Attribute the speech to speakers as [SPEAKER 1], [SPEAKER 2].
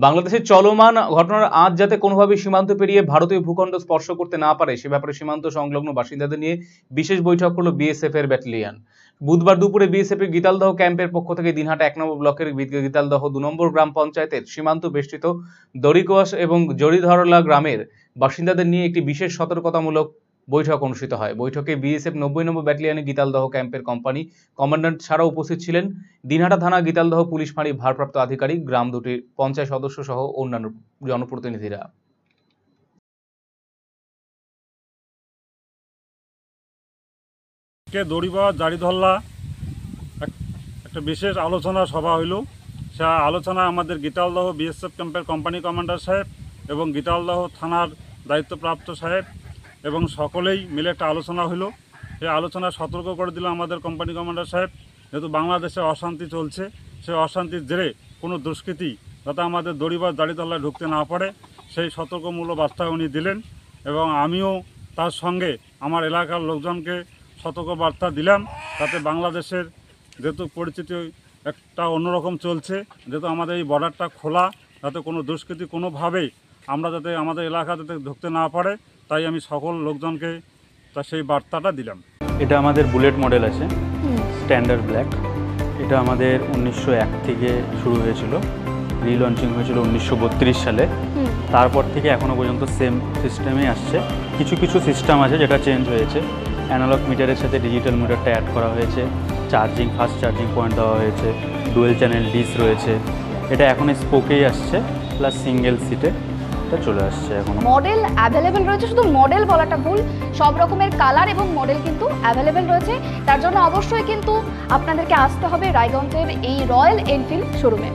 [SPEAKER 1] বাংলাদেশের চলমান ঘটনার আঁচ যাতে কোনোভাবেই সীমান্ত পেরিয়ে ভারতীয় ভূখণ্ড স্পর্শ করতে না পারে সে ব্যাপারে সীমান্ত সংলগ্ন বাসিন্দাদের নিয়ে বিশেষ বৈঠক করল বিএসএফ এর ব্যাটালিয়ন। বুধবার দুপুরে বিএসএফ এর গীতালদহ ক্যাম্পের পক্ষ থেকে দিনহাটা 1 নম্বর ব্লকের গীতালদহ 2 নম্বর গ্রাম পঞ্চায়েতের সীমান্ত বেষ্টিত দড়িকোয়াশ এবং জড়িধরলা গ্রামের বাসিন্দাদের নিয়ে একটি বিশেষ সতর্কতামূলক বৈঠক অনুষ্ঠিত হয়। বৈঠকে বিএসএফ 90 নম্বর ব্যাটালিয়নের গীতালদহ ক্যাম্পের কোম্পানি কমান্ড্যান্ট ছাড়াও উপস্থিত ছিলেন দিনহাটা থানা গীতালদহ পুলিশ ফাঁড়ির ভারপ্রাপ্ত আধিকারিক, গ্রাম দুটির পঞ্চায়েত সদস্য সহ অন্যান্য জনপ্রতিনিধিরা।
[SPEAKER 2] দড়িবাজ জারিধরলা একটা বিশেষ আলোচনা সভা হইল। সে আলোচনা আমাদের গীতালদহ বিএসএফ ক্যাম্পের কোম্পানি কমান্ডার সাহেব এবং গীতালদহ থানার দায়িত্বপ্রাপ্ত সাহেব এবং সকলেই মিলে একটা আলোচনা হলো। সেই আলোচনা সতর্ক করে দিল আমাদের কোম্পানি কমান্ডার সাহেব, যেহেতু বাংলাদেশে অশান্তি চলছে, সেই অশান্তির জেরে কোনো দুষ্কৃতী যাতে আমাদের দড়িবাজ জারিধরলায় ঢুকতে না পারে সেই সতর্কমূলক বার্তা উনি দিলেন এবং আমিও তার সঙ্গে আমার এলাকার লোকজনকে সতর্ক বার্তা দিলাম, যাতে বাংলাদেশের যেহেতু পরিস্থিতি একটা অন্যরকম চলছে, যেহেতু আমাদের এই বর্ডারটা খোলা, যাতে কোনো দুষ্কৃতী কোনোভাবেই আমরা যাতে আমাদের এলাকা যাতে ঢুকতে না পারে, তাই আমি সকল লোকজনকে তা সেই বার্তাটা দিলাম।
[SPEAKER 3] এটা আমাদের বুলেট মডেল আছে, স্ট্যান্ডার্ড ব্ল্যাক। এটা আমাদের 1901 থেকে শুরু হয়েছিল, রিলঞ্চিং হয়েছিল 1932 সালে। তারপর থেকে এখনও পর্যন্ত সেম সিস্টেমে আসছে। কিছু কিছু সিস্টেম আছে যেটা চেঞ্জ হয়েছে। অ্যানালগ মিটারের সাথে ডিজিটাল মিটারটা অ্যাড করা হয়েছে, চার্জিং ফাস্ট চার্জিং পয়েন্ট দেওয়া হয়েছে, ডুয়েল চ্যানেল ডিস রয়েছে। এটা এখন স্পোকেই আসছে, প্লাস সিঙ্গেল সিটে এটা চলে আসছে। এখন
[SPEAKER 4] মডেল অ্যাভেলেবেল রয়েছে, শুধু মডেল বলাটা ভুল, সব রকমের কালার এবং মডেল কিন্তু অ্যাভেলেবেল রয়েছে। তার জন্য অবশ্যই কিন্তু আপনাদেরকে আসতে হবে রায়গঞ্জের এই রয়্যাল এনফিল্ড শোরুমে।